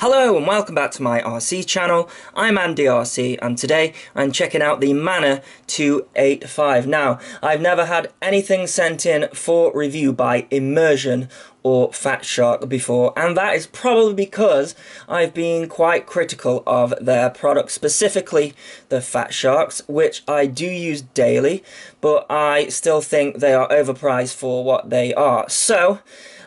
Hello and welcome back to my RC channel. I'm Andy RC and today I'm checking out the Mana 285. Now, I've never had anything sent in for review by Immersion or Fat Shark before, and that is probably because I've been quite critical of their products, specifically the Fat Sharks, which I do use daily, but I still think they are overpriced for what they are. So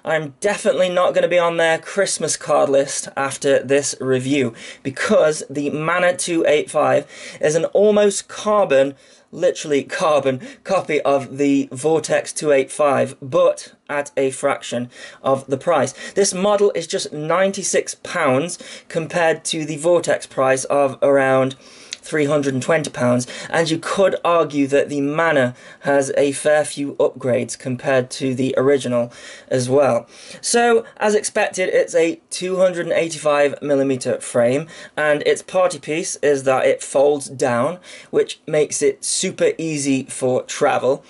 I'm definitely not going to be on their Christmas card list after this review, because the Mana 285 is an almost literally carbon copy of the Vortex 285, but at a fraction of the price. This model is just £96 compared to the Vortex price of around £320, and you could argue that the Mana has a fair few upgrades compared to the original as well. So, as expected, it's a 285mm frame, and its party piece is that it folds down, which makes it super easy for travel.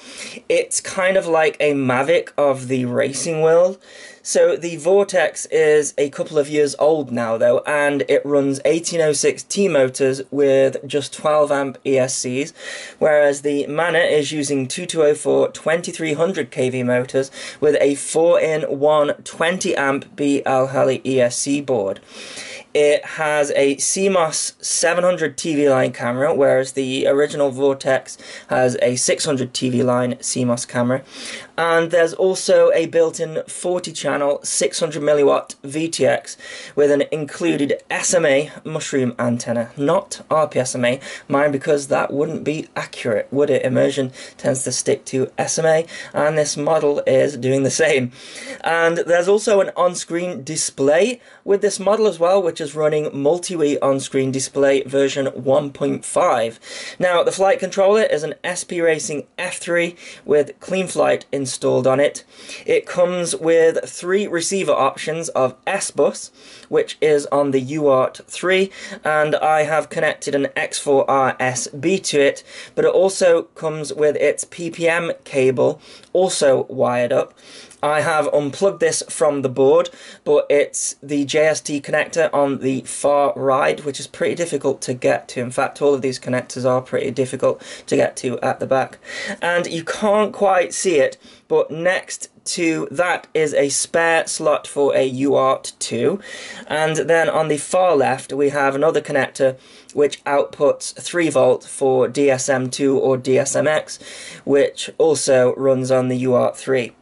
It's kind of like a Mavic of the racing world. So the Vortex is a couple of years old now though, and it runs 1806 T motors with just 12 amp ESCs, whereas the Mana is using 2204 2300 kV motors with a 4-in-1 20 amp BL Heli ESC board. It has a CMOS 700 TV line camera, whereas the original Vortex has a 600 TV line CMOS camera. And there's also a built-in 40-channel 600mW VTX with an included SMA mushroom antenna, not RPSMA, mind, because that wouldn't be accurate, would it? Immersion tends to stick to SMA, and this model is doing the same. And there's also an on-screen display with this model as well, which is running multi-Wii on-screen display version 1.5. Now, the flight controller is an SP Racing F3 with CleanFlight installed on it. It comes with 3 receiver options of S-Bus, which is on the UART 3, and I have connected an X4R SB to it, but it also comes with its PPM cable, also wired up. I have unplugged this from the board, but it's the JST connector on the far right, which is pretty difficult to get to. In fact, all of these connectors are pretty difficult to get to at the back. And you can't quite see it, but next to that is a spare slot for a UART 2. And then on the far left, we have another connector which outputs 3 volt for DSM2 or DSMX, which also runs on the UART 3.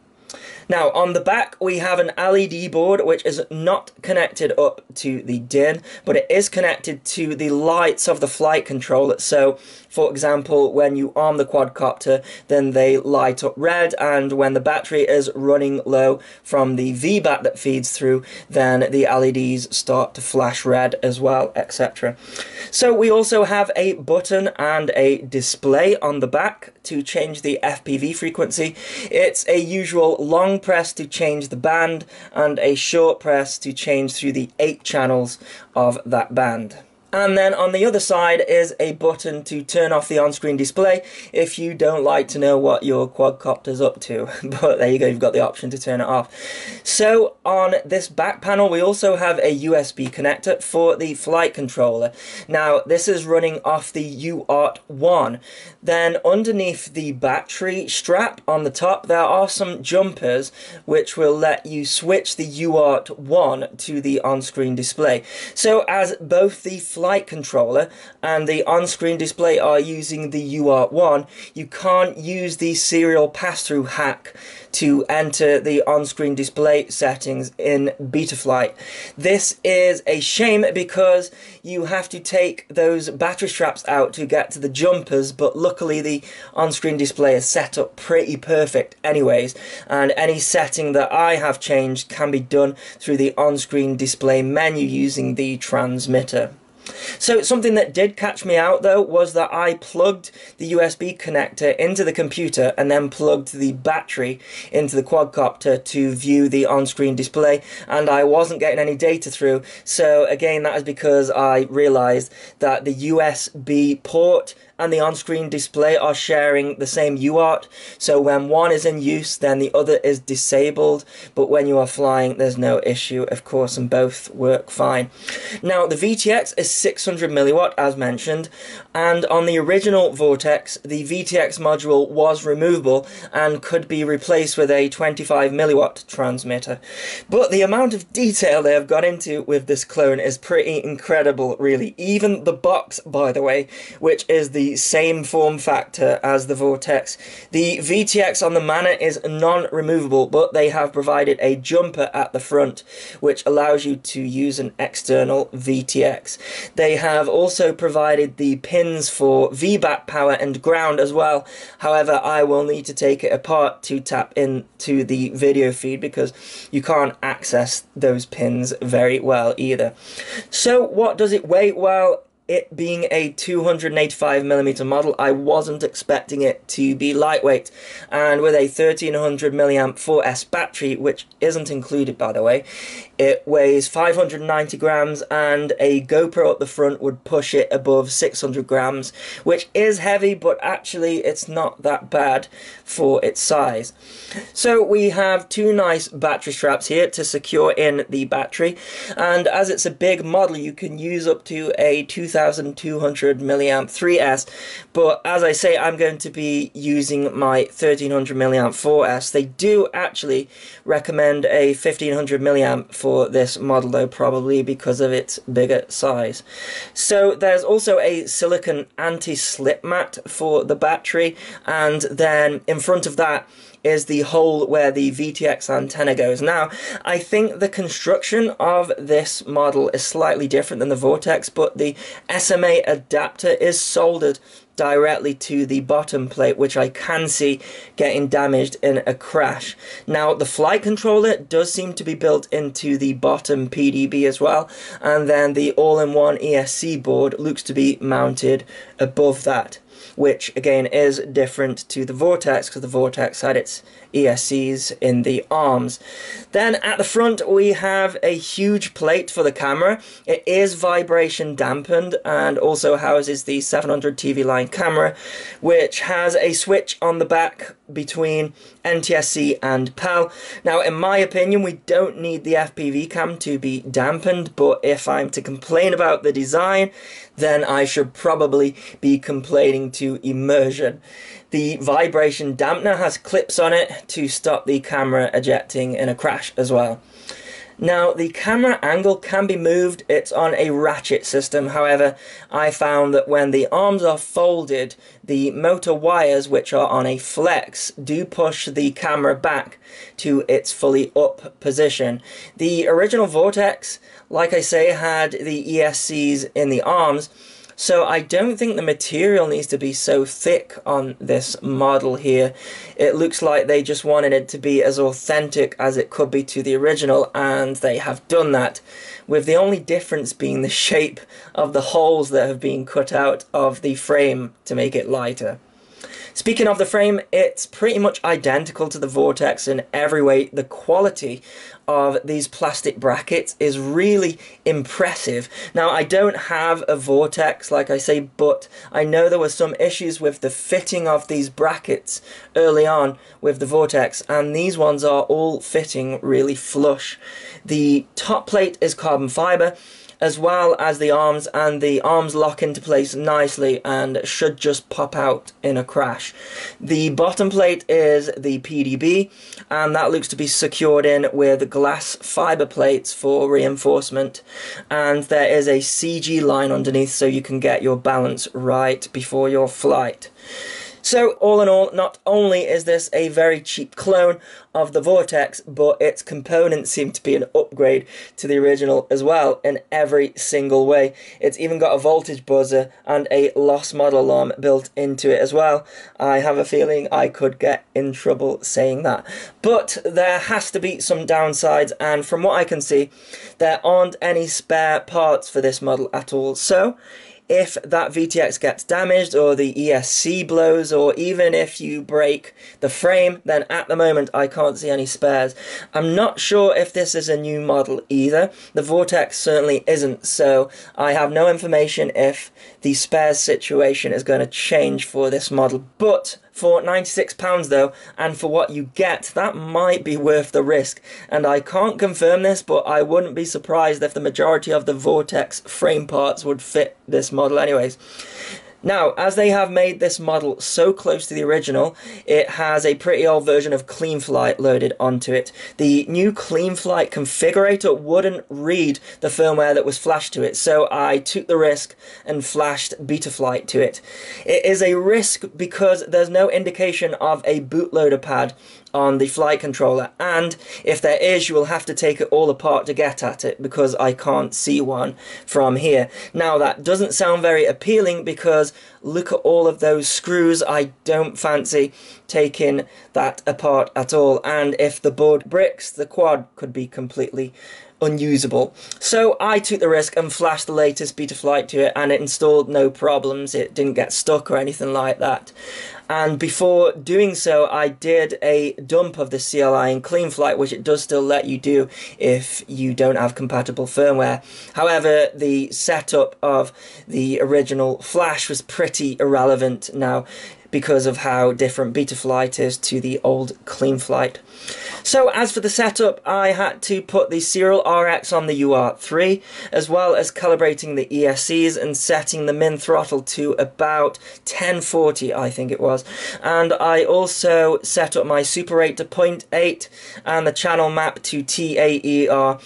Now, on the back, we have an LED board which is not connected up to the DIN, but it is connected to the lights of the flight controller. So, for example, when you arm the quadcopter, then they light up red, and when the battery is running low from the VBAT that feeds through, then the LEDs start to flash red as well, etc. So we also have a button and a display on the back to change the FPV frequency. It's a usual long press to change the band and a short press to change through the 8 channels of that band. And then on the other side is a button to turn off the on-screen display if you don't like to know what your quadcopter's up to. But there you go, you've got the option to turn it off. So on this back panel we also have a USB connector for the flight controller. Now this is running off the UART 1. Then underneath the battery strap on the top there are some jumpers which will let you switch the UART 1 to the on-screen display. So as both the flight controller and the on-screen display are using the UART 1, you can't use the serial pass-through hack to enter the on-screen display settings in Betaflight. This is a shame because you have to take those battery straps out to get to the jumpers, but luckily the on-screen display is set up pretty perfect anyways, and any setting that I have changed can be done through the on-screen display menu using the transmitter. So something that did catch me out though was that I plugged the USB connector into the computer and then plugged the battery into the quadcopter to view the on-screen display, and I wasn't getting any data through. So again, that is because I realized that the USB port and the on-screen display are sharing the same UART, so when one is in use then the other is disabled, but when you are flying there's no issue of course and both work fine. Now the VTX is 600 milliwatt as mentioned, and on the original Vortex the VTX module was removable and could be replaced with a 25 milliwatt transmitter, but the amount of detail they have got into with this clone is pretty incredible really. Even the box, by the way, which is the same form factor as the Vortex. The VTX on the Mana is non-removable, but they have provided a jumper at the front which allows you to use an external VTX. They have also provided the pins for VBAC power and ground as well. However, I will need to take it apart to tap into the video feed because you can't access those pins very well either. So what does it weigh? Well, it being a 285mm model, I wasn't expecting it to be lightweight, and with a 1300 mAh 4S battery, which isn't included by the way, it weighs 590 grams, and a GoPro at the front would push it above 600 grams, which is heavy, but actually it's not that bad for its size. So we have two nice battery straps here to secure in the battery, and as it's a big model you can use up to a 2200 mAh 3S, but as I say, I'm going to be using my 1300 mAh 4S. They do actually recommend a 1500 mAh for this model though, probably because of its bigger size. So there's also a silicon anti-slip mat for the battery, and then in front of that is the hole where the VTX antenna goes. Now, I think the construction of this model is slightly different than the Vortex, but the SMA adapter is soldered directly to the bottom plate, which I can see getting damaged in a crash. Now, the flight controller does seem to be built into the bottom PDB as well, and then the all-in-one ESC board looks to be mounted above that, which again is different to the Vortex because the Vortex had its ESCs in the arms. Then at the front we have a huge plate for the camera. It is vibration dampened and also houses the 700 TV line camera, which has a switch on the back between NTSC and PAL. Now, in my opinion, we don't need the FPV cam to be dampened, but if I'm to complain about the design, then I should probably be complaining to immersion. The vibration dampener has clips on it to stop the camera ejecting in a crash as well. Now, the camera angle can be moved. It's on a ratchet system. However, I found that when the arms are folded, the motor wires, which are on a flex, do push the camera back to its fully up position. The original Vortex, like I say, had the ESCs in the arms, so I don't think the material needs to be so thick on this model here. It looks like they just wanted it to be as authentic as it could be to the original, and they have done that, with the only difference being the shape of the holes that have been cut out of the frame to make it lighter. Speaking of the frame, it's pretty much identical to the Vortex in every way. The quality of these plastic brackets is really impressive. Now, I don't have a Vortex, like I say, but I know there were some issues with the fitting of these brackets early on with the Vortex, and these ones are all fitting really flush. The top plate is carbon fiber, as well as the arms, and the arms lock into place nicely and should just pop out in a crash. The bottom plate is the PDB, and that looks to be secured in with glass fiber plates for reinforcement, and there is a CG line underneath so you can get your balance right before your flight. So all in all, not only is this a very cheap clone of the Vortex, but its components seem to be an upgrade to the original as well in every single way. It's even got a voltage buzzer and a lost model alarm built into it as well. I have a feeling I could get in trouble saying that. But there has to be some downsides, and from what I can see, there aren't any spare parts for this model at all. So if that VTX gets damaged, or the ESC blows, or even if you break the frame, then at the moment I can't see any spares. I'm not sure if this is a new model either. The Vortex certainly isn't, so I have no information if the spares situation is going to change for this model. But for £96 though, and for what you get, that might be worth the risk. And I can't confirm this, but I wouldn't be surprised if the majority of the Vortex frame parts would fit this model anyways. Now, as they have made this model so close to the original, it has a pretty old version of CleanFlight loaded onto it. The new CleanFlight configurator wouldn't read the firmware that was flashed to it, so I took the risk and flashed Betaflight to it. It is a risk because there's no indication of a bootloader pad on the flight controller, and if there is, you will have to take it all apart to get at it, because I can't see one from here. Now, that doesn't sound very appealing, because look at all of those screws. I don't fancy taking that apart at all, and if the board bricks, the quad could be completely unusable. So I took the risk and flashed the latest Betaflight to it, and it installed no problems. It didn't get stuck or anything like that. And before doing so, I did a dump of the CLI in CleanFlight, which it does still let you do if you don't have compatible firmware. However, the setup of the original flash was pretty irrelevant now, because of how different Betaflight is to the old CleanFlight. So as for the setup, I had to put the serial RX on the UR3, as well as calibrating the ESCs and setting the min throttle to about 1040, I think it was. And I also set up my super rate to 0.8 and the channel map to TAER.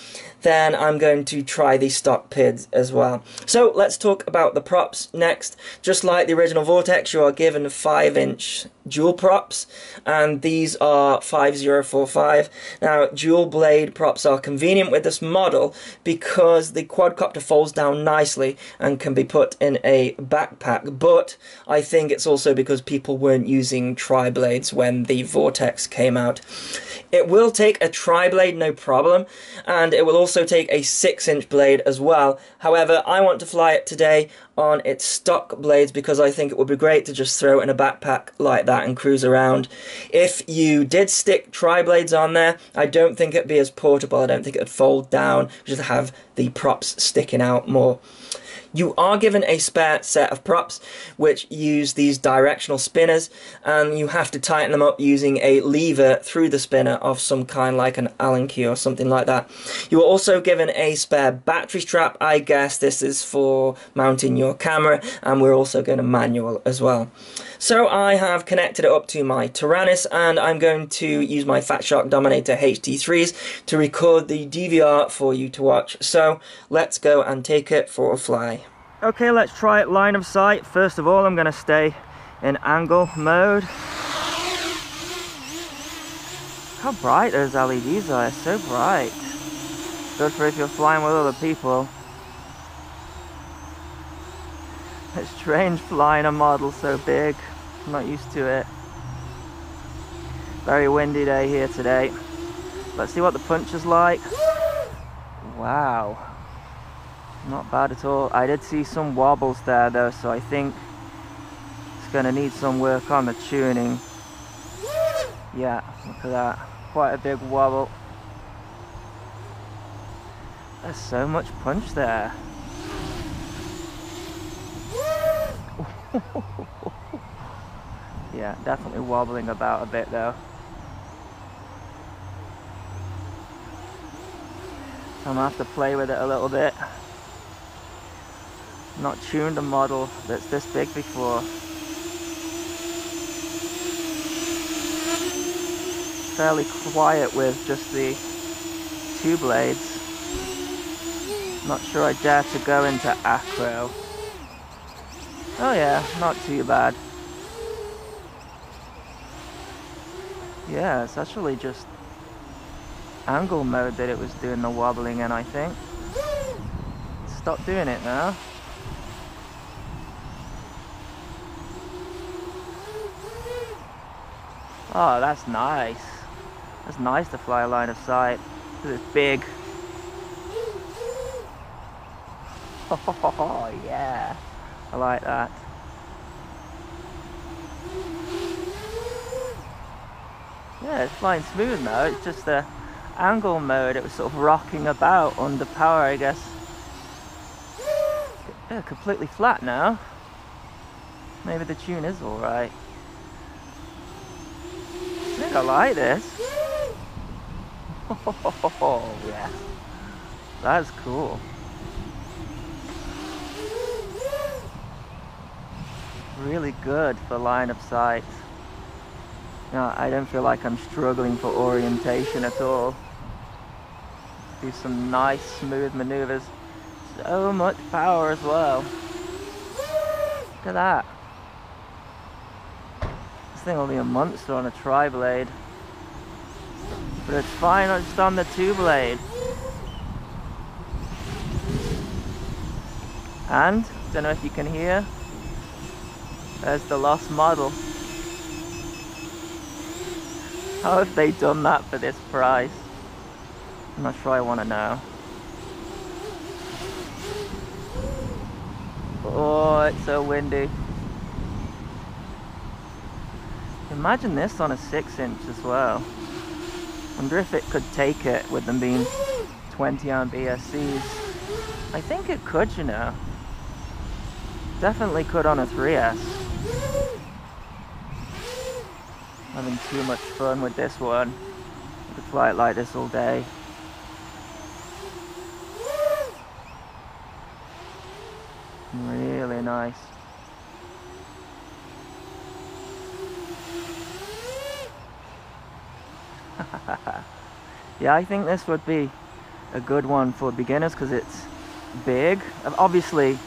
Then I'm going to try the stock PIDs as well. So let's talk about the props next. Just like the original Vortex, you are given 5-inch dual props, and these are 5045. Now, dual blade props are convenient with this model because the quadcopter folds down nicely and can be put in a backpack, but I think it's also because people weren't using tri-blades when the Vortex came out. It will take a tri-blade, no problem, and it will also take a 6-inch blade as well. However, I want to fly it today on its stock blades because I think it would be great to just throw in a backpack like that and cruise around. If you did stick tri-blades on there, I don't think it'd be as portable. I don't think it'd fold down, just have the props sticking out more. You are given a spare set of props which use these directional spinners, and you have to tighten them up using a lever through the spinner of some kind, like an Allen key or something like that. You are also given a spare battery strap. I guess this is for mounting your camera, and we're also going to manual as well. So I have connected it up to my Tyrannus, and I'm going to use my Fat Shark Dominator HD3s to record the DVR for you to watch. So let's go and take it for a fly. Okay, let's try it line of sight. First of all, I'm going to stay in angle mode. How bright those LEDs are, so bright. Good for if you're flying with other people. It's strange flying a model so big. I'm not used to it. Very windy day here today. Let's see what the punch is like. Wow. Not bad at all. I did see some wobbles there though, so I think it's going to need some work on the tuning. Yeah, look at that. Quite a big wobble. There's so much punch there. Yeah, definitely wobbling about a bit though. So I'm gonna have to play with it a little bit. Not tuned a model that's this big before. Fairly quiet with just the 2 blades. Not sure I dare to go into acro. Oh yeah, not too bad. Yeah, it's actually just angle mode that it was doing the wobbling in, I think. Stop doing it now. Oh, that's nice. That's nice to fly a line of sight, because it's big. Oh, yeah. I like that. Yeah, it's flying smooth now. It's just the angle mode. It was sort of rocking about under power, I guess. Yeah, completely flat now. Maybe the tune is alright. I think I like this. Oh, yeah. That's cool. Really good for line of sight. No, I don't feel like I'm struggling for orientation at all. Do some nice smooth maneuvers. So much power as well. Look at that. This thing will be a monster on a tri-blade. But it's fine just on the two-blade. And, don't know if you can hear, there's the lost model. How have they done that for this price? I'm not sure I want to know. Oh, it's so windy. Imagine this on a 6-inch as well. Wonder if it could take it with them being 20 amp ESCs. I think it could, you know. Definitely could on a 3S. Having too much fun with this one. I could fly it like this all day. Really nice. Yeah, I think this would be a good one for beginners because it's big. Obviously,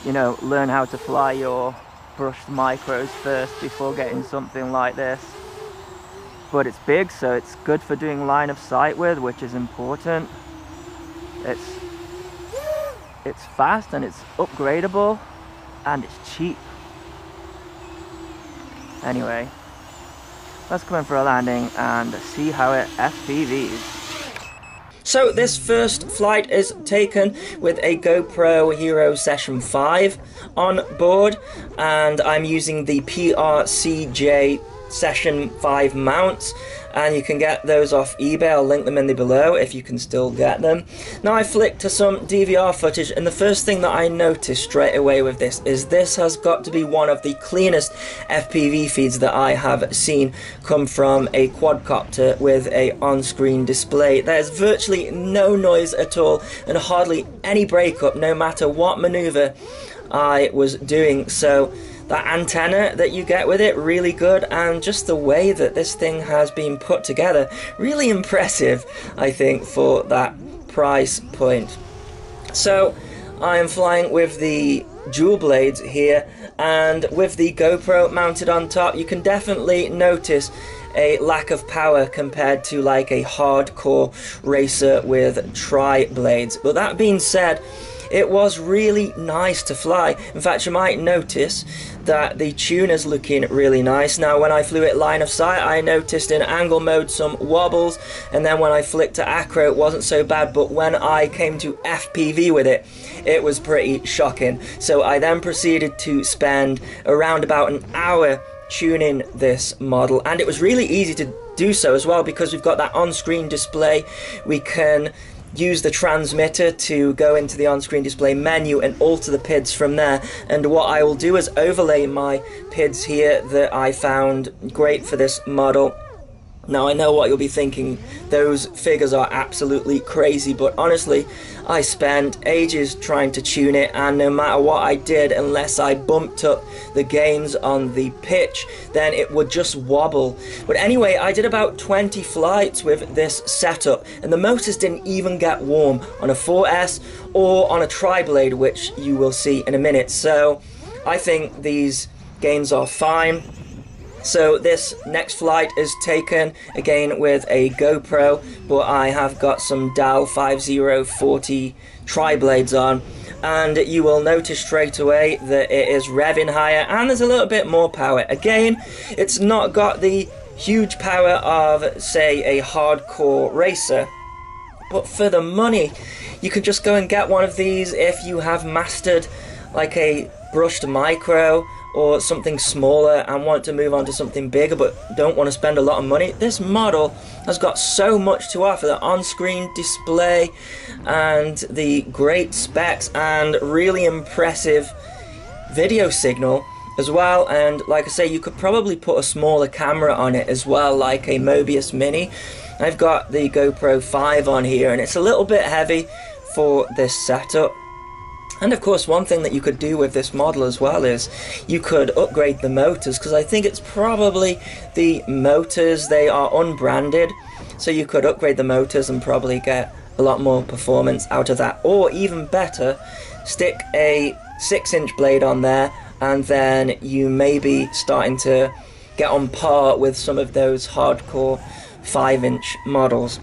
you know, learn how to fly your brushed micros first before getting something like this. But it's big, so it's good for doing line of sight with, which is important. It's fast and it's upgradable and it's cheap. Anyway, let's come in for a landing and see how it FPVs. So this first flight is taken with a GoPro Hero Session 5 on board, and I'm using the PRCJ Session 5 mounts, and you can get those off eBay. I'll link them in the below if you can still get them. Now I flicked to some DVR footage, and the first thing that I noticed straight away with this is this has got to be one of the cleanest FPV feeds that I have seen come from a quadcopter with a on-screen display. There's virtually no noise at all and hardly any breakup no matter what maneuver I was doing. So that antenna that you get with it, really good, and just the way that this thing has been put together, really impressive, I think, for that price point. So I am flying with the dual blades here, and with the GoPro mounted on top, you can definitely notice a lack of power compared to like a hardcore racer with tri-blades. But that being said, it was really nice to fly. In fact, you might notice that the tuner's looking really nice. Now, when I flew it line of sight, I noticed in angle mode some wobbles, and then when I flicked to acro, it wasn't so bad, but when I came to FPV with it, it was pretty shocking. So I then proceeded to spend around about an hour tuning this model, and it was really easy to do so as well because we've got that on-screen display. We can use the transmitter to go into the on-screen display menu and alter the PIDs from there, and what I will do is overlay my PIDs here that I found great for this model. Now I know what you'll be thinking, those figures are absolutely crazy, but honestly I spent ages trying to tune it, and no matter what I did, unless I bumped up the gains on the pitch, then it would just wobble. But anyway, I did about 20 flights with this setup, and the motors didn't even get warm on a 4S or on a tri-blade, which you will see in a minute. So I think these gains are fine. So this next flight is taken again with a GoPro, but I have got some DAL 5040 tri-blades on, and you will notice straight away that it is revving higher and there's a little bit more power. Again, it's not got the huge power of, say, a hardcore racer, but for the money, you can just go and get one of these if you have mastered like a brushed micro or something smaller and want to move on to something bigger but don't want to spend a lot of money. This model has got so much to offer: the on-screen display and the great specs and really impressive video signal as well. And like I say, you could probably put a smaller camera on it as well, like a Mobius Mini. I've got the GoPro 5 on here and it's a little bit heavy for this setup. And of course, one thing that you could do with this model as well is you could upgrade the motors, because I think it's probably the motors, they are unbranded, so you could upgrade the motors and probably get a lot more performance out of that. Or even better, stick a 6-inch blade on there and then you may be starting to get on par with some of those hardcore 5-inch models.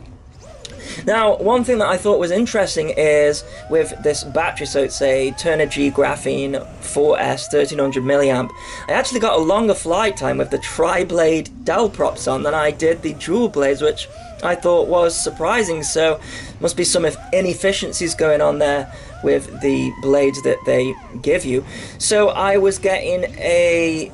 Now, one thing that I thought was interesting is with this battery, so it's a Turnigy Graphene 4S 1300 milliamp, I actually got a longer flight time with the tri-blade DAL props on than I did the dual blades, which I thought was surprising. So must be some inefficiencies going on there with the blades that they give you. So I was getting a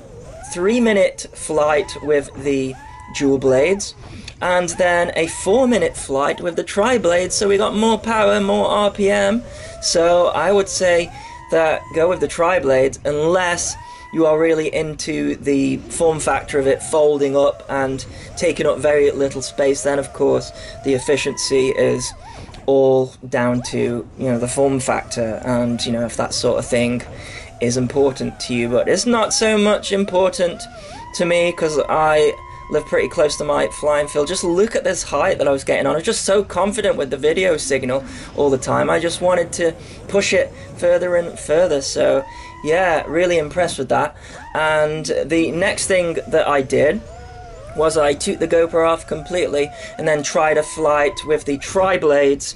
3-minute flight with the dual blades, and then a 4-minute flight with the tri-blades, so we got more power, more RPM. So I would say that go with the tri-blades unless you are really into the form factor of it folding up and taking up very little space. Then of course the efficiency is all down to, you know, the form factor, and you know, if that sort of thing is important to you. But it's not so much important to me because I live pretty close to my flying field. Just look at this height that I was getting on. I was just so confident with the video signal all the time. I just wanted to push it further and further. So yeah, really impressed with that. And the next thing that I did was I took the GoPro off completely and then tried a flight with the tri-blades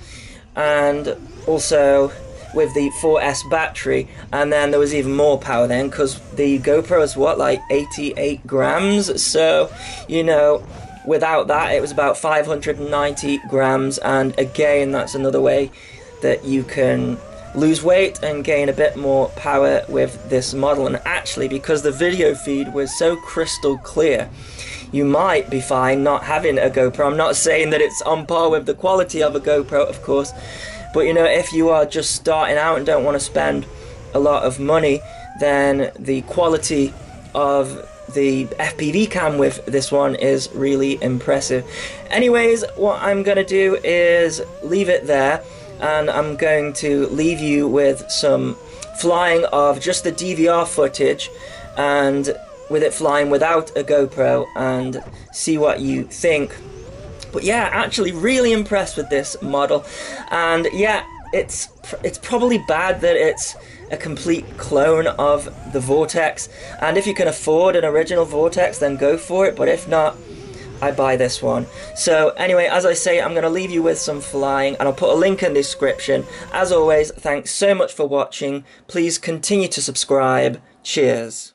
and also with the 4S battery, and then there was even more power then because the GoPro is what, like 88 grams, so you know, without that it was about 590 grams. And again, that's another way that you can lose weight and gain a bit more power with this model. And actually, because the video feed was so crystal clear, you might be fine not having a GoPro. I'm not saying that it's on par with the quality of a GoPro, of course, but you know, if you are just starting out and don't want to spend a lot of money, then the quality of the FPV cam with this one is really impressive. Anyways, what I'm going to do is leave it there, and I'm going to leave you with some flying of just the DVR footage and with it flying without a GoPro and see what you think. But yeah, actually really impressed with this model. And yeah, it's probably bad that it's a complete clone of the Vortex, and if you can afford an original Vortex then go for it, but if not, I buy this one. So anyway, as I say, I'm going to leave you with some flying and I'll put a link in the description. As always, thanks so much for watching. Please continue to subscribe. Cheers.